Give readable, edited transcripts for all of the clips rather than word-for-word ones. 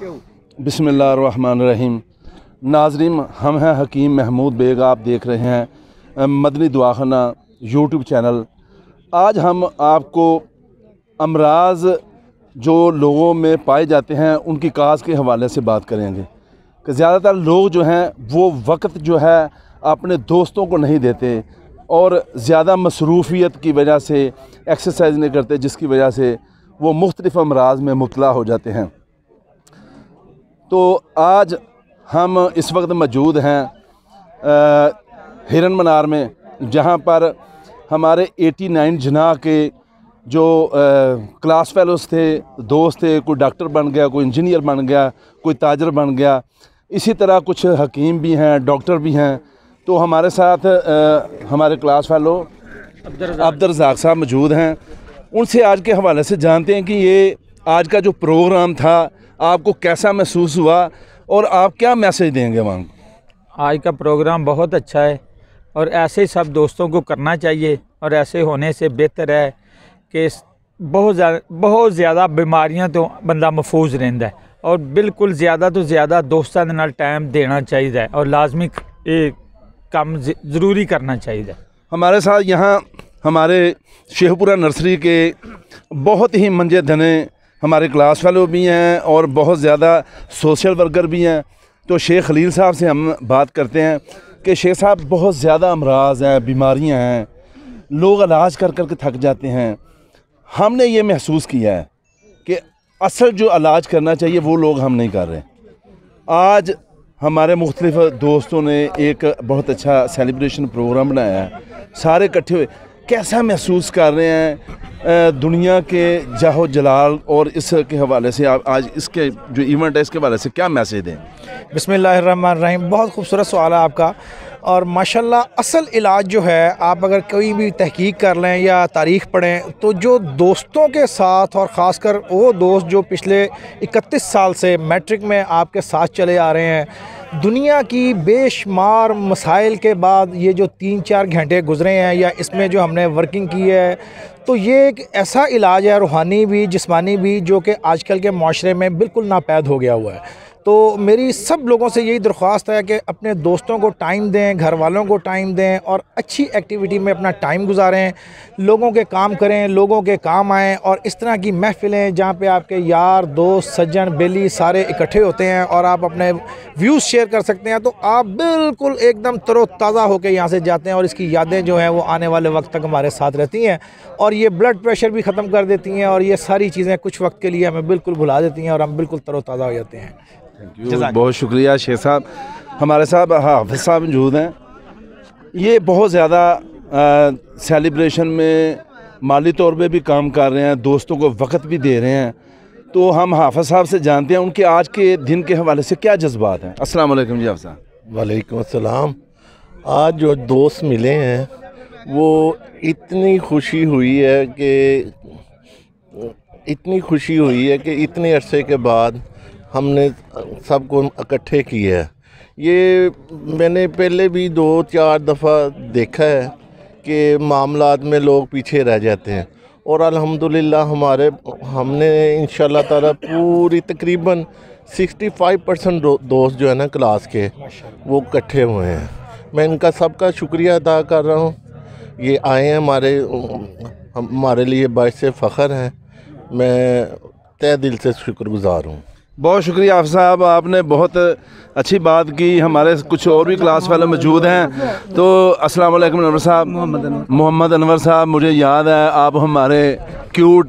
बिस्मिल्लाहिर्रहमानिर्रहीम। नाज़रीन, हम हैं हकीम महमूद बेग, आप देख रहे हैं मदनी दुआखाना यूट्यूब चैनल। आज हम आपको अमराज जो लोगों में पाए जाते हैं उनकी काज के हवाले से बात करेंगे कि ज़्यादातर लोग जो हैं वो वक्त जो है अपने दोस्तों को नहीं देते और ज़्यादा मसरूफ़ियत की वजह से एक्सरसाइज नहीं करते, जिसकी वजह से वो मुख्तलिफ़ अमराज में मुब्तला हो जाते हैं। तो आज हम इस वक्त मौजूद हैं हिरन मनार में, जहाँ पर हमारे 89 जनाह के जो क्लास फेलोज़ थे, दोस्त थे, कोई डॉक्टर बन गया, कोई इंजीनियर बन गया, कोई ताजर बन गया, इसी तरह कुछ हकीम भी हैं, डॉक्टर भी हैं। तो हमारे साथ हमारे क्लास फेलो अब्दुर्रज़ाक साहब मौजूद हैं। उनसे आज के हवाले से जानते हैं कि ये आज का जो प्रोग्राम था आपको कैसा महसूस हुआ और आप क्या मैसेज देंगे वहाँ? आज का प्रोग्राम बहुत अच्छा है और ऐसे ही सब दोस्तों को करना चाहिए और ऐसे होने से बेहतर है कि बहुत ज़्यादा बीमारियां तो बंदा महफूज रहता है और बिल्कुल ज़्यादा तो ज़्यादा दोस्तों के नाल टाइम देना चाहिए और लाजमी काम ज़रूरी करना चाहिए। हमारे साथ यहाँ हमारे शेखपुरा नर्सरी के बहुत ही मंजे धने हमारे क्लास फेलो भी हैं और बहुत ज़्यादा सोशल वर्कर भी हैं। तो शेख खलील साहब से हम बात करते हैं कि शेख साहब, बहुत ज़्यादा अमराज हैं, बीमारियां हैं, लोग इलाज कर कर के थक जाते हैं। हमने ये महसूस किया है कि असल जो इलाज करना चाहिए वो लोग हम नहीं कर रहे। आज हमारे मुख्तलिफ दोस्तों ने एक बहुत अच्छा सेलिब्रेशन प्रोग्राम बनाया है, सारे इकट्ठे हुए। कैसा महसूस कर रहे हैं दुनिया के जाहो जलाल और इसके हवाले से आप आज इसके जो इवेंट है इसके हवाले से क्या मैसेज दें? बिस्मिल्लाहिर्रहमानिर्रहीम। बहुत खूबसूरत सवाल है आपका और माशाल्लाह असल इलाज जो है, आप अगर कोई भी तहकीक कर लें या तारीख़ पढ़ें तो जो दोस्तों के साथ और ख़ासकर वो दोस्त जो पिछले 31 साल से मैट्रिक में आपके साथ चले आ रहे हैं, दुनिया की बेशुमार मसाइल के बाद ये जो 3-4 घंटे गुज़रे हैं या इसमें जो हमने वर्किंग की है, तो ये एक ऐसा इलाज है रूहानी भी जिस्मानी भी जो कि आजकल के माशरे में बिल्कुल नापैद हो गया हुआ है। तो मेरी सब लोगों से यही दरख्वास्त है कि अपने दोस्तों को टाइम दें, घर वालों को टाइम दें और अच्छी एक्टिविटी में अपना टाइम गुजारें, लोगों के काम करें, लोगों के काम आएँ। और इस तरह की महफ़िलें जहाँ पे आपके यार दोस्त सज्जन बेली सारे इकट्ठे होते हैं और आप अपने व्यूज़ शेयर कर सकते हैं, तो आप बिल्कुल एकदम तरोताज़ा होकर यहाँ से जाते हैं और इसकी यादें जो हैं वो आने वाले वक्त तक हमारे साथ रहती हैं और ये ब्लड प्रेशर भी ख़त्म कर देती हैं और ये सारी चीज़ें कुछ वक्त के लिए हमें बिल्कुल भुला देती हैं और हम बिल्कुल तरोताज़ा हो जाते हैं। बहुत शुक्रिया शेख साहब। हमारे साहब हाफिज़ साहब मौजूद हैं। ये बहुत ज़्यादा सेलिब्रेशन में माली तौर पे भी काम कर रहे हैं, दोस्तों को वक्त भी दे रहे हैं। तो हम हाफिज़ साहब से जानते हैं उनके आज के दिन के हवाले से क्या जज्बात हैं। अस्सलाम वालेकुम जी हाफिज़ साहब। वालेकुम अस्सलाम। आज जो दोस्त मिले हैं वो इतनी खुशी हुई है कि इतने अरसे के बाद हमने सबको इकट्ठे किया है। ये मैंने पहले भी 2-4 दफ़ा देखा है कि मामलात में लोग पीछे रह जाते हैं और अल्हम्दुलिल्लाह हमने इंशाल्लाह ताला पूरी तकरीबन 65% दोस्त जो है ना क्लास के वो इकट्ठे हुए हैं। मैं इनका सबका शुक्रिया अदा कर रहा हूँ। ये आए हैं हमारे लिए बाइस फ़ख्र हैं। मैं तहे दिल से शुक्रगुज़ार हूँ। बहुत शुक्रिया हाफिज़ साहब, आपने बहुत अच्छी बात की। हमारे कुछ और भी क्लास वाले मौजूद हैं। तो अस्सलाम वालेकुम अनवर साहब। मोहम्मद अनवर साहब, मुझे याद है आप हमारे क्यूट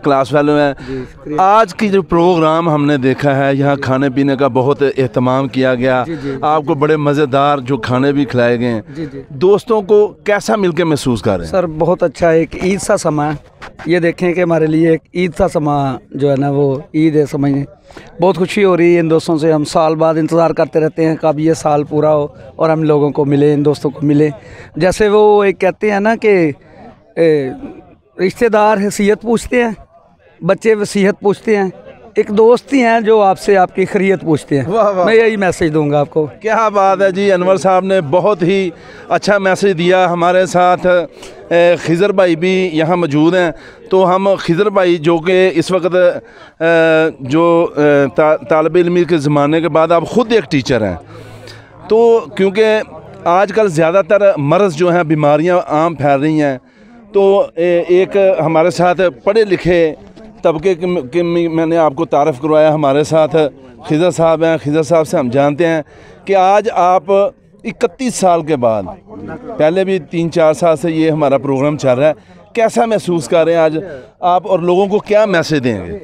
क्लास फेलो हैं। आज की जो प्रोग्राम हमने देखा है, यहाँ खाने पीने का बहुत एहतमाम किया गया। आपको बड़े मज़ेदार जो खाने भी खिलाए गए हैं। दोस्तों को कैसा मिलकर महसूस कर रहे हैं? सर बहुत अच्छा, एक ईद सा समय ये देखें कि हमारे लिए एक ईद सा समय जो है ना वो ईद है, समझें। बहुत खुशी हो रही है इन दोस्तों से। हम साल बाद इंतज़ार करते रहते हैं कब ये साल पूरा हो और हम लोगों को मिले, इन दोस्तों को मिले। जैसे वो एक कहते हैं ना कि रिश्तेदार हैसियत पूछते हैं, बच्चे वसीयत पूछते हैं, एक दोस्त ही हैं जो आपसे आपकी खैरियत पूछते हैं। वाह वाह। मैं यही मैसेज दूंगा आपको। क्या बात है जी, अनवर साहब ने बहुत ही अच्छा मैसेज दिया। हमारे साथ खिज़र भाई भी यहाँ मौजूद हैं, तो हम खिज़र भाई जो कि इस वक्त तालिब इल्मी के ज़माने के बाद आप ख़ुद एक टीचर हैं, तो क्योंकि आजकल ज़्यादातर मर्ज़ जो हैं, बीमारियाँ आम फैल रही हैं, तो एक हमारे साथ पढ़े लिखे तबके के मैंने आपको तारफ़ करवाया। हमारे साथ खिज़र साहब हैं। खिज़र साहब से हम जानते हैं कि आज आप 31 साल के बाद, पहले भी 3-4 साल से ये हमारा प्रोग्राम चल रहा है, कैसा महसूस कर रहे हैं आज आप, और लोगों को क्या मैसेज देंगे?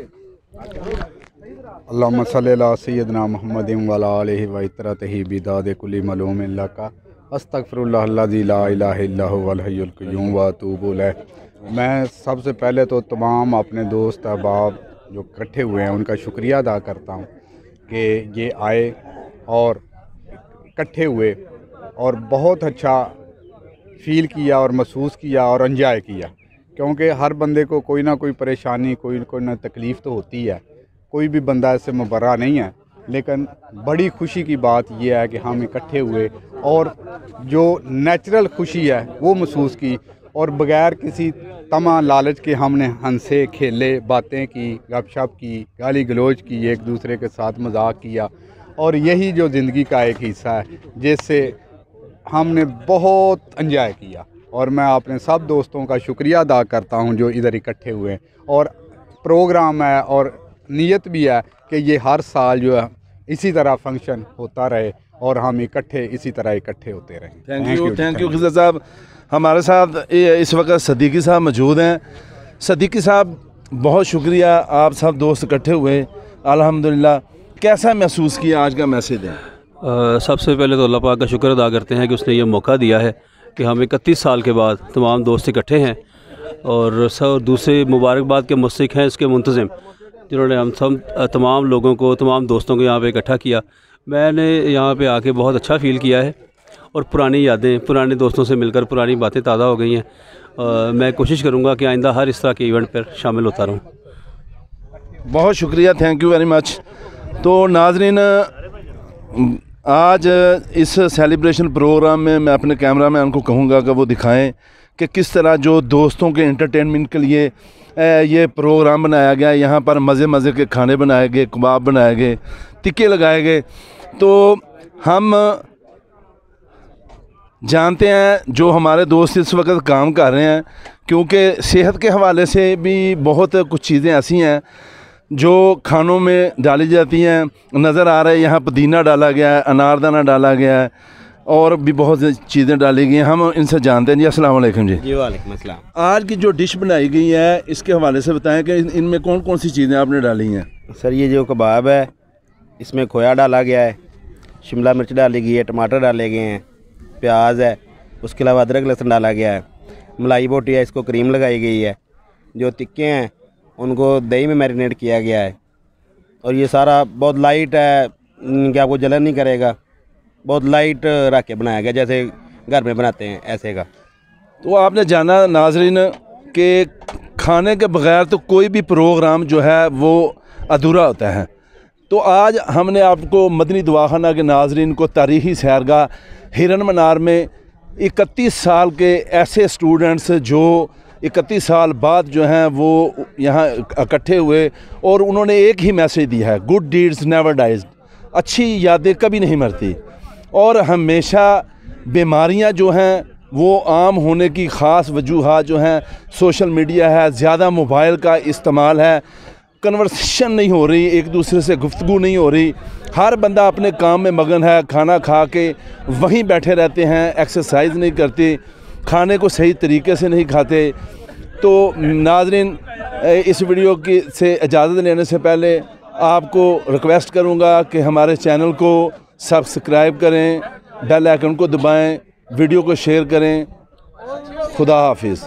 अल्लाहुम्मा सल्ली अला सय्यदना मुहम्मदिन व अला आलिहि व इत्रतिही बिदाद कुल्ली मलूमिन लका अस्तगफिरुल्लाह अल्लज़ी ला इलाहा इल्ला हुवल हय्युल क़य्यूम व अतूबु इलैह। मैं सबसे पहले तो तमाम अपने दोस्त अहबाब जो इकट्ठे हुए हैं उनका शुक्रिया अदा करता हूँ कि ये आए और इकट्ठे हुए और बहुत अच्छा फ़ील किया और महसूस किया और एंजॉय किया, क्योंकि हर बंदे को कोई ना कोई परेशानी, कोई ना तकलीफ़ तो होती है, कोई भी बंदा इससे मुबर्रा नहीं है। लेकिन बड़ी खुशी की बात यह है कि हम इकट्ठे हुए और जो नेचुरल खुशी है वो महसूस की, और बग़ैर किसी तमा लालच के हमने हंसे, खेले, बातें की, गपशप की, गाली गलोच की, एक दूसरे के साथ मजाक किया, और यही जो ज़िंदगी का एक हिस्सा है जिससे हमने बहुत एंजॉय किया। और मैं अपने सब दोस्तों का शुक्रिया अदा करता हूं जो इधर इकट्ठे हुए हैं, और प्रोग्राम है और नीयत भी है कि ये हर साल जो है इसी तरह फंक्शन होता रहे और हम इकट्ठे इसी तरह इकट्ठे होते रहें। थैंक यू खिज़र साहब। हमारे साथ इस वक्त सदीकी साहब मौजूद हैं। सदीकी साहब, बहुत शुक्रिया, आप सब दोस्त इकट्ठे हुए, अल्हम्दुलिल्लाह। कैसा महसूस किया आज का मैसेज है? सबसे पहले तो अल्लाह पाक का शुक्र अदा करते हैं कि उसने ये मौका दिया है कि हम 31 साल के बाद तमाम दोस्त इकट्ठे हैं, और सब दूसरे मुबारकबाद के मुस्तहिक हैं इसके मुंतज़िम, जिन्होंने हम सब तमाम लोगों को, तमाम दोस्तों को यहाँ पे इकट्ठा किया। मैंने यहाँ पे आके बहुत अच्छा फ़ील किया है, और पुरानी यादें, पुराने दोस्तों से मिलकर पुरानी बातें ताज़ा हो गई हैं। मैं कोशिश करूँगा कि आइंदा हर इस तरह के इवेंट पर शामिल होता रहूँ। बहुत शुक्रिया, थैंक यू वेरी मच। तो नाज़रीन, आज इस सेलिब्रेशन प्रोग्राम में मैं अपने कैमरा मैन को कहूँगा कि वो दिखाएं कि किस तरह जो दोस्तों के एंटरटेनमेंट के लिए ये प्रोग्राम बनाया गया। यहाँ पर मज़े के खाने बनाए गए, कबाब बनाए गए, टिक्के लगाए गए। तो हम जानते हैं जो हमारे दोस्त इस वक्त काम कर रहे हैं, क्योंकि सेहत के हवाले से भी बहुत कुछ चीज़ें ऐसी हैं जो खानों में डाली जाती हैं। नज़र आ रहा है यहाँ पुदीना डाला गया है, अनारदाना डाला गया है, और भी बहुत चीज़ें डाली गई हैं। हम इनसे जानते हैं जी। अस्सलाम वालेकुम जी। वालेकुम अस्सलाम। आज की जो डिश बनाई गई है इसके हवाले से बताएं कि इनमें कौन कौन सी चीज़ें आपने डाली हैं? सर, ये जो कबाब है इसमें खोया डाला गया है, शिमला मिर्च डाली गई है, टमाटर डाले गए हैं, प्याज है, उसके अलावा अदरक लहसुन डाला गया है, मलाई बोटी है, इसको क्रीम लगाई गई है, जो टिक्के हैं उनको दही में मैरिनेट किया गया है, और ये सारा बहुत लाइट है कि आपको जलन नहीं करेगा, बहुत लाइट रख के बनाया गया जैसे घर में बनाते हैं ऐसे का। तो आपने जाना नाजरीन कि खाने के बगैर तो कोई भी प्रोग्राम जो है वो अधूरा होता है। तो आज हमने आपको मदनी दवाखाना के नाजरीन को तारीख़ी सैरगाह हिरन मनार में 31 साल के ऐसे स्टूडेंट्स जो 31 साल बाद जो हैं वो यहाँ इकट्ठे हुए, और उन्होंने एक ही मैसेज दिया है, गुड डीड्स नेवर डाइज। अच्छी यादें कभी नहीं मरती, और हमेशा बीमारियाँ जो हैं वो आम होने की ख़ास वजूहात जो हैं सोशल मीडिया है, ज़्यादा मोबाइल का इस्तेमाल है, कन्वर्सेशन नहीं हो रही, एक दूसरे से गुफ्तगू नहीं हो रही, हर बंदा अपने काम में मगन है, खाना खा के वहीं बैठे रहते हैं, एक्सरसाइज नहीं करते, खाने को सही तरीके से नहीं खाते। तो नाज़रीन, इस वीडियो की से इजाज़त लेने से पहले आपको रिक्वेस्ट करूंगा कि हमारे चैनल को सब्सक्राइब करें, बेल आइकन को दबाएं, वीडियो को शेयर करें। खुदा हाफिज़।